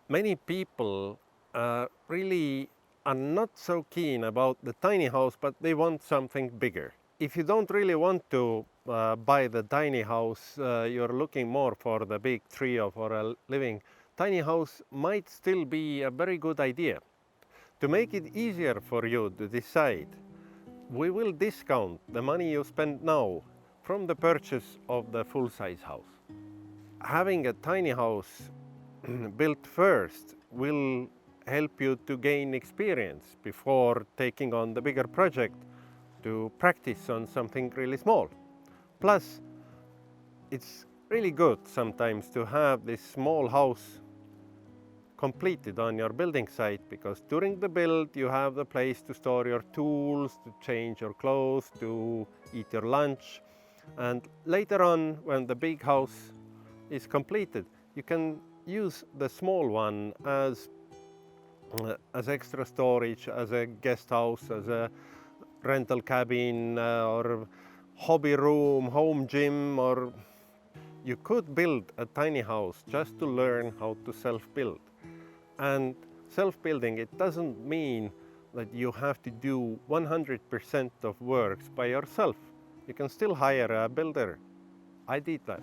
Many people really are not so keen about the tiny house, but they want something bigger. If you don't really want to buy the tiny house, you're looking more for the big tree or for a living, tiny house might still be a very good idea. To make it easier for you to decide, we will discount the money you spend now from the purchase of the full-size house. Having a tiny house built first will help you to gain experience before taking on the bigger project, to practice on something really small. Plus, it's really good sometimes to have this small house completed on your building site, because during the build you have the place to store your tools, to change your clothes, to eat your lunch, and later on when the big house is completed, you can use the small one as extra storage, as a guest house, as a rental cabin, or hobby room, home gym, or you could build a tiny house just to learn how to self-build. And self-building, it doesn't mean that you have to do 100% of works by yourself. You can still hire a builder. I did that.